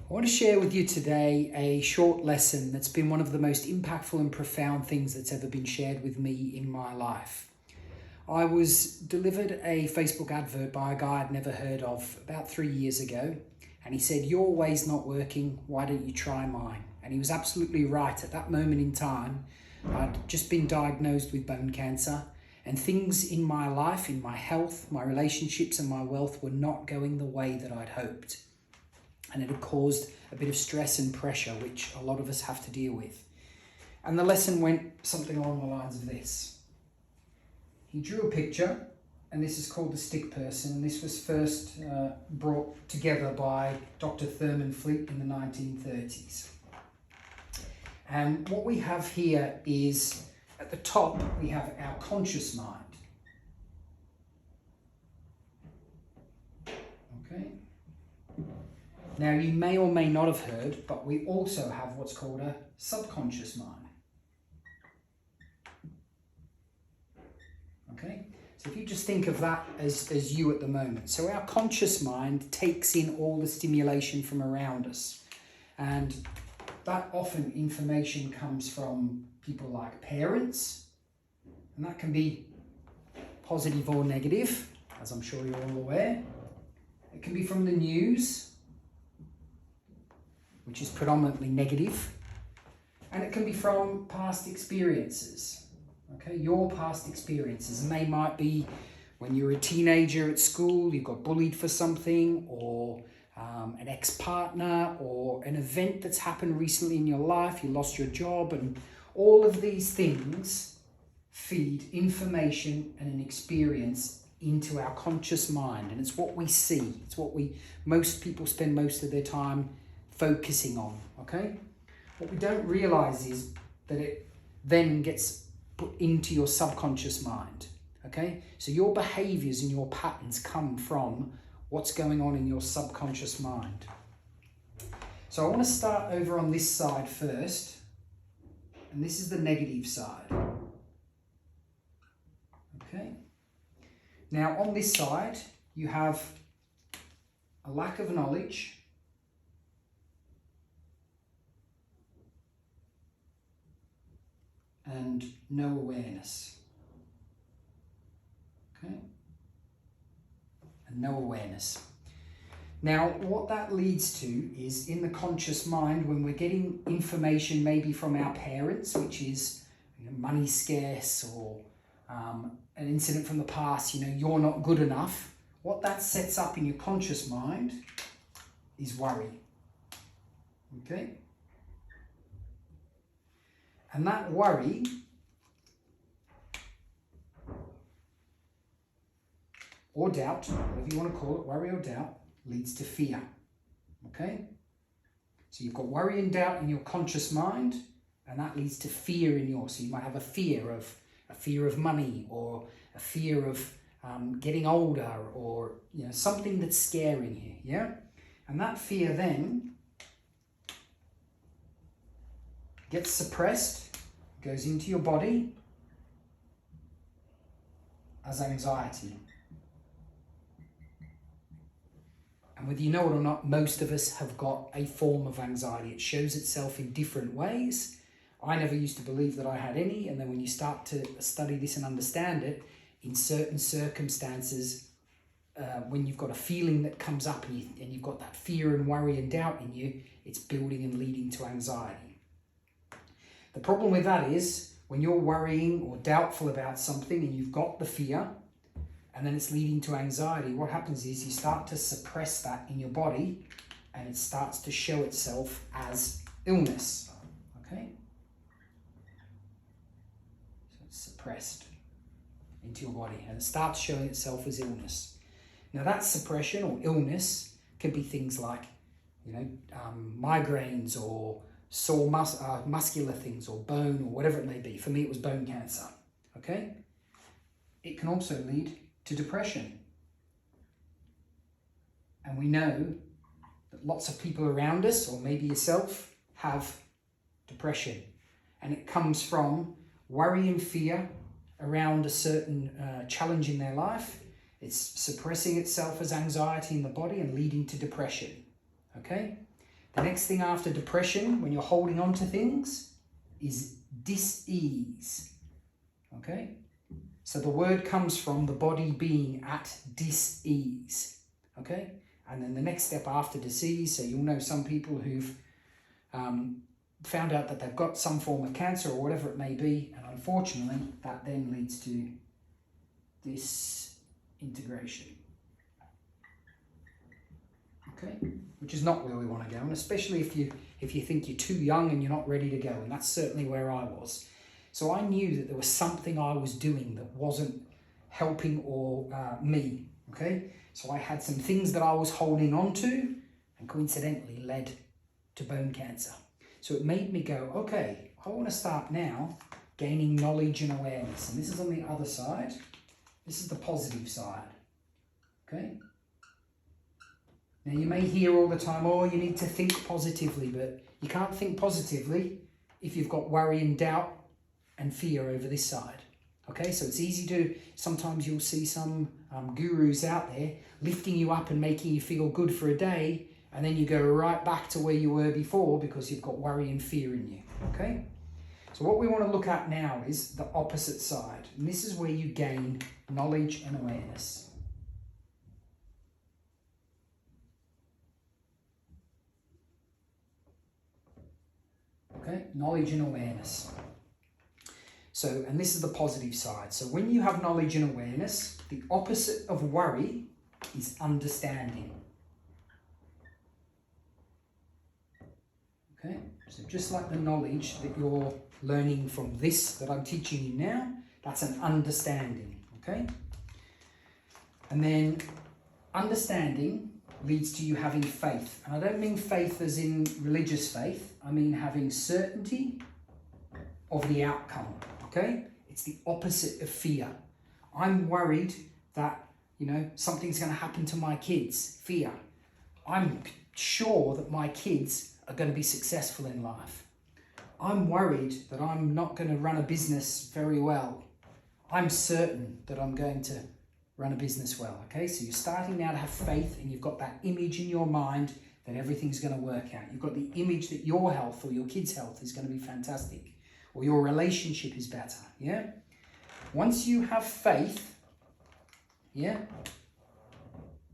I want to share with you today a short lesson that's been one of the most impactful and profound things that's ever been shared with me in my life. I was delivered a Facebook advert by a guy I'd never heard of about 3 years ago, and he said, "Your way's not working, why don't you try mine?" And he was absolutely right. At that moment in time, I'd just been diagnosed with bone cancer, and things in my life, in my health, my relationships and my wealth were not going the way that I'd hoped. And it had caused a bit of stress and pressure, which a lot of us have to deal with. And the lesson went something along the lines of this. He drew a picture, and this is called the stick person. And this was first brought together by Dr. Thurman Fleet in the 1930s. And what we have here is, at the top, we have our conscious mind. Okay? Now, you may or may not have heard, but we also have what's called a subconscious mind. Okay? So if you just think of that as you at the moment. So our conscious mind takes in all the stimulation from around us. And that often information comes from people like parents. And that can be positive or negative, as I'm sure you're all aware. It can be from the news, which is predominantly negative, and it can be from past experiences, okay, your past experiences, and they might be when you were a teenager at school, you got bullied for something, or an ex-partner, or an event that's happened recently in your life, you lost your job, and all of these things feed information and an experience into our conscious mind, and it's what we see, it's what most people spend most of their time focusing on, okay? What we don't realize is that it then gets put into your subconscious mind, okay? So your behaviors and your patterns come from what's going on in your subconscious mind. So I want to start over on this side first, and this is the negative side, okay? Now on this side, you have a lack of knowledge, and no awareness, okay? And no awareness. Now, what that leads to is in the conscious mind, when we're getting information maybe from our parents, which is money scarce, or an incident from the past, you're not good enough, what that sets up in your conscious mind is worry, okay? And that worry or doubt, whatever you want to call it, worry or doubt, leads to fear, okay? So you've got worry and doubt in your conscious mind, and that leads to fear in yours. So you might have a fear of money, or a fear of getting older, or something that's scaring you, yeah? And that fear then gets suppressed, goes into your body as anxiety. And whether you know it or not, most of us have got a form of anxiety. It shows itself in different ways. I never used to believe that I had any, and then when you start to study this and understand it, in certain circumstances, when you've got a feeling that comes up and you've got that fear and worry and doubt in you, it's building and leading to anxiety. The problem with that is when you're worrying or doubtful about something and you've got the fear and then it's leading to anxiety, what happens is you start to suppress that in your body and it starts to show itself as illness, okay? So it's suppressed into your body and it starts showing itself as illness. Now that suppression or illness can be things like, migraines, or sore muscular things, or bone, or whatever it may be. For me, it was bone cancer, okay? It can also lead to depression. And we know that lots of people around us, or maybe yourself, have depression. And it comes from worry and fear around a certain challenge in their life. It's suppressing itself as anxiety in the body and leading to depression, okay? The next thing after depression, when you're holding on to things, is dis-ease. Okay? So the word comes from the body being at dis-ease. Okay? And then the next step after disease, so you'll know some people who've found out that they've got some form of cancer or whatever it may be, and unfortunately that then leads to disintegration. Okay, which is not where we want to go, and especially if you think you're too young and you're not ready to go, and that's certainly where I was. So I knew that there was something I was doing that wasn't helping or me. Okay, so I had some things that I was holding on to, and coincidentally led to bone cancer. So it made me go, okay, I want to start now gaining knowledge and awareness, and this is on the other side. This is the positive side. Okay. Now you may hear all the time, oh, you need to think positively, but you can't think positively if you've got worry and doubt and fear over this side. Okay, so it's easy to, sometimes you'll see some gurus out there lifting you up and making you feel good for a day, and then you go right back to where you were before because you've got worry and fear in you. Okay, so what we want to look at now is the opposite side, and this is where you gain knowledge and awareness. Okay, knowledge and awareness. So, and this is the positive side. So when you have knowledge and awareness, the opposite of worry is understanding. Okay, so just like the knowledge that you're learning from this that I'm teaching you now, that's an understanding. Okay, and then understanding leads to you having faith. And I don't mean faith as in religious faith. I mean having certainty of the outcome. Okay? It's the opposite of fear. I'm worried that, something's going to happen to my kids. Fear. I'm sure that my kids are going to be successful in life. I'm worried that I'm not going to run a business very well. I'm certain that I'm going to run a business well. Okay, so you're starting now to have faith, and you've got that image in your mind that everything's going to work out. You've got the image that your health or your kids' health is going to be fantastic, or your relationship is better. Yeah. Once you have faith,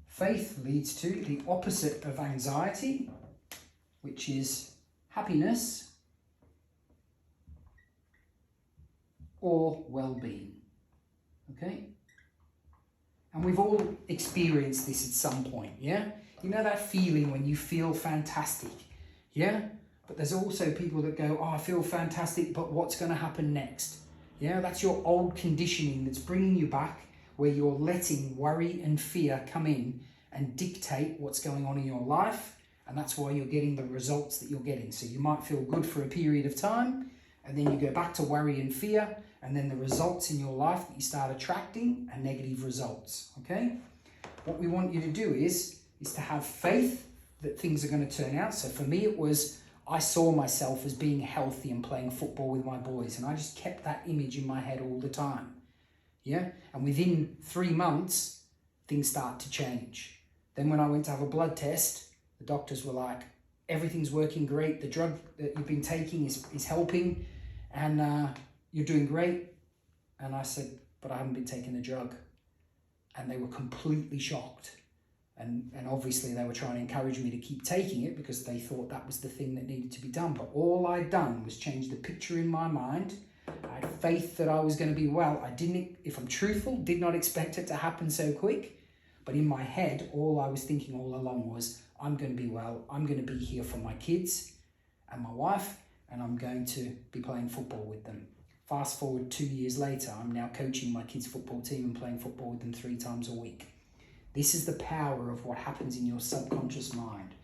faith leads to the opposite of anxiety, which is happiness or well-being. Okay. And we've all experienced this at some point, yeah? You know that feeling when you feel fantastic, yeah? But there's also people that go, oh, I feel fantastic, but what's going to happen next? Yeah, that's your old conditioning that's bringing you back, where you're letting worry and fear come in and dictate what's going on in your life, and that's why you're getting the results that you're getting. So you might feel good for a period of time, and then you go back to worry and fear, and then the results in your life that you start attracting are negative results, okay? What we want you to do is to have faith that things are going to turn out. So for me, it was, I saw myself as being healthy and playing football with my boys, and I just kept that image in my head all the time, yeah? And within 3 months, things start to change. Then when I went to have a blood test, the doctors were like, everything's working great, the drug that you've been taking is helping, and you're doing great. And I said, but I haven't been taking the drug. And they were completely shocked. And obviously they were trying to encourage me to keep taking it because they thought that was the thing that needed to be done. But all I'd done was change the picture in my mind. I had faith that I was going to be well. I didn't, if I'm truthful, did not expect it to happen so quick. But in my head, all I was thinking all along was, I'm going to be well. I'm going to be here for my kids and my wife, and I'm going to be playing football with them. Fast forward 2 years later, I'm now coaching my kids' football team and playing football with them 3 times a week. This is the power of what happens in your subconscious mind.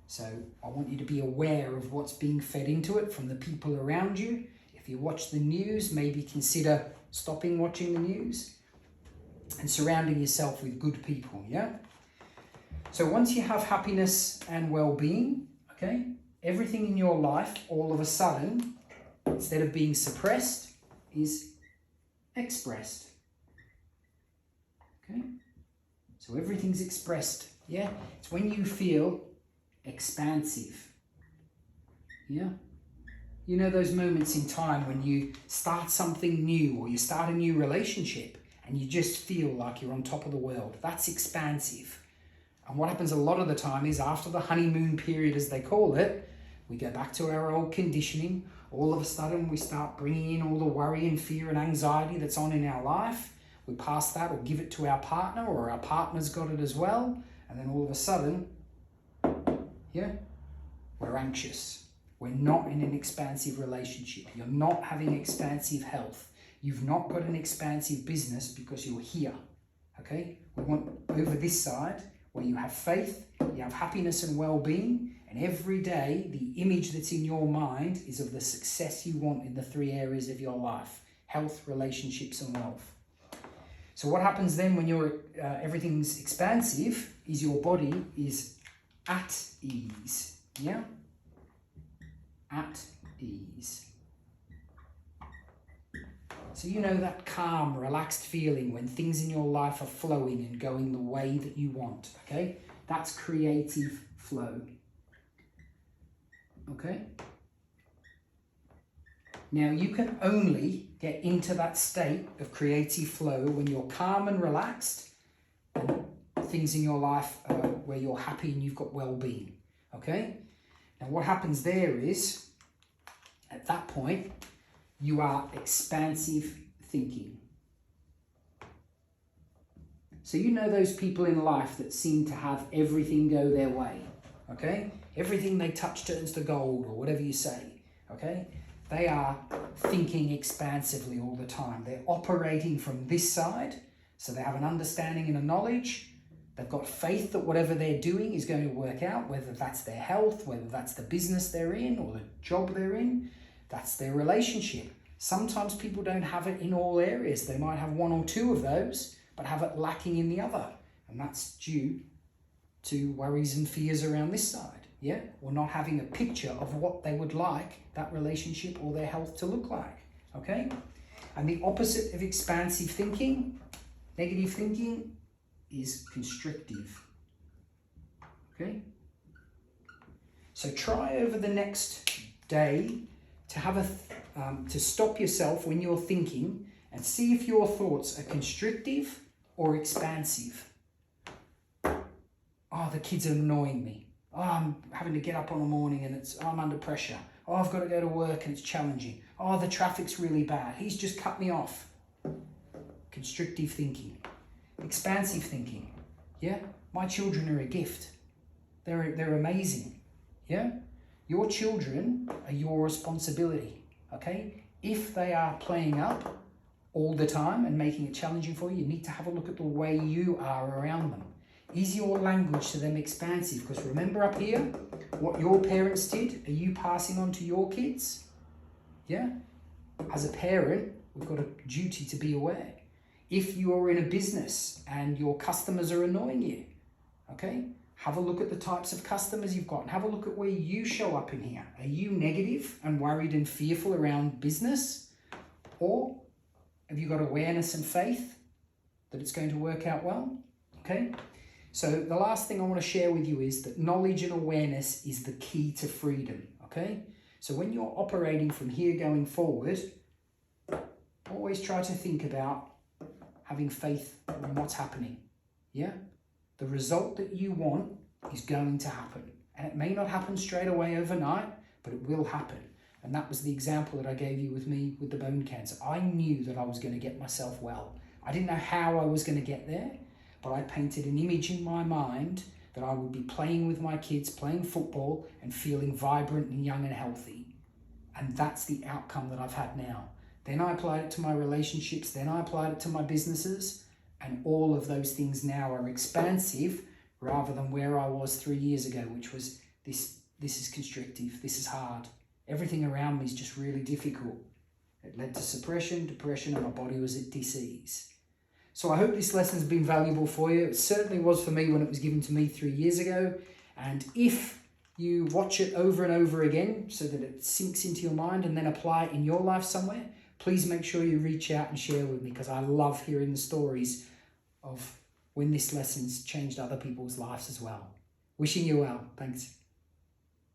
So I want you to be aware of what's being fed into it from the people around you. If you watch the news, maybe consider stopping watching the news and surrounding yourself with good people, yeah? So once you have happiness and well-being, okay, everything in your life, all of a sudden, instead of being suppressed, is expressed. Okay? So everything's expressed, yeah? It's when you feel expansive. Yeah. You know those moments in time when you start something new or you start a new relationship and you just feel like you're on top of the world. That's expansive. And what happens a lot of the time is after the honeymoon period, as they call it, we go back to our old conditioning. All of a sudden, we start bringing in all the worry and fear and anxiety that's on in our life. We pass that or give it to our partner, or our partner's got it as well. And then all of a sudden, we're anxious. We're not in an expansive relationship. You're not having expansive health. You've not got an expansive business because you're here. Okay? We want over this side where you have faith, you have happiness and well-being, and every day the image that's in your mind is of the success you want in the 3 areas of your life: health, relationships, and wealth. So what happens then when everything's expansive is your body is at ease. Yeah? At ease. So you know that calm, relaxed feeling when things in your life are flowing and going the way that you want, okay? That's creative flow. Okay? Now you can only get into that state of creative flow when you're calm and relaxed and things in your life where you're happy and you've got well-being, okay? Now what happens there is, at that point, you are expansive thinking. So you know those people in life that seem to have everything go their way, okay? Everything they touch turns to gold, or whatever you say, okay? They are thinking expansively all the time. They're operating from this side, so they have an understanding and a knowledge. They've got faith that whatever they're doing is going to work out, whether that's their health, whether that's the business they're in or the job they're in. That's their relationship. Sometimes people don't have it in all areas. They might have 1 or 2 of those, but have it lacking in the other. And that's due to worries and fears around this side, yeah? Or not having a picture of what they would like that relationship or their health to look like, okay? And the opposite of expansive thinking, negative thinking, is constrictive, okay? So try over the next day to have to stop yourself when you're thinking and see if your thoughts are constrictive or expansive. Oh, the kids are annoying me. Oh, I'm having to get up on the morning and I'm under pressure. Oh, I've got to go to work and it's challenging. Oh, the traffic's really bad. He's just cut me off. Constrictive thinking. Expansive thinking. Yeah? My children are a gift. They're amazing. Yeah? Your children are your responsibility, okay? If they are playing up all the time and making it challenging for you, you need to have a look at the way you are around them. Is your language to them expansive? Because remember up here, what your parents did, are you passing on to your kids? Yeah? As a parent, we've got a duty to be aware. If you're in a business and your customers are annoying you, okay? Have a look at the types of customers you've got and have a look at where you show up in here. Are you negative and worried and fearful around business? Or have you got awareness and faith that it's going to work out well? Okay? So the last thing I want to share with you is that knowledge and awareness is the key to freedom. Okay? So when you're operating from here going forward, always try to think about having faith in what's happening. Yeah? The result that you want is going to happen. And it may not happen straight away overnight, but it will happen. And that was the example that I gave you with me with the bone cancer. I knew that I was going to get myself well. I didn't know how I was going to get there, but I painted an image in my mind that I would be playing with my kids, playing football and feeling vibrant and young and healthy. And that's the outcome that I've had now. Then I applied it to my relationships, then I applied it to my businesses, and all of those things now are expansive rather than where I was 3 years ago, which was this is constrictive, this is hard. Everything around me is just really difficult. It led to suppression, depression, and my body was at dis-ease. So I hope this lesson's been valuable for you. It certainly was for me when it was given to me 3 years ago. And if you watch it over and over again so that it sinks into your mind and then apply it in your life somewhere, please make sure you reach out and share with me, because I love hearing the stories of when this lesson's changed other people's lives as well. Wishing you well. Thanks.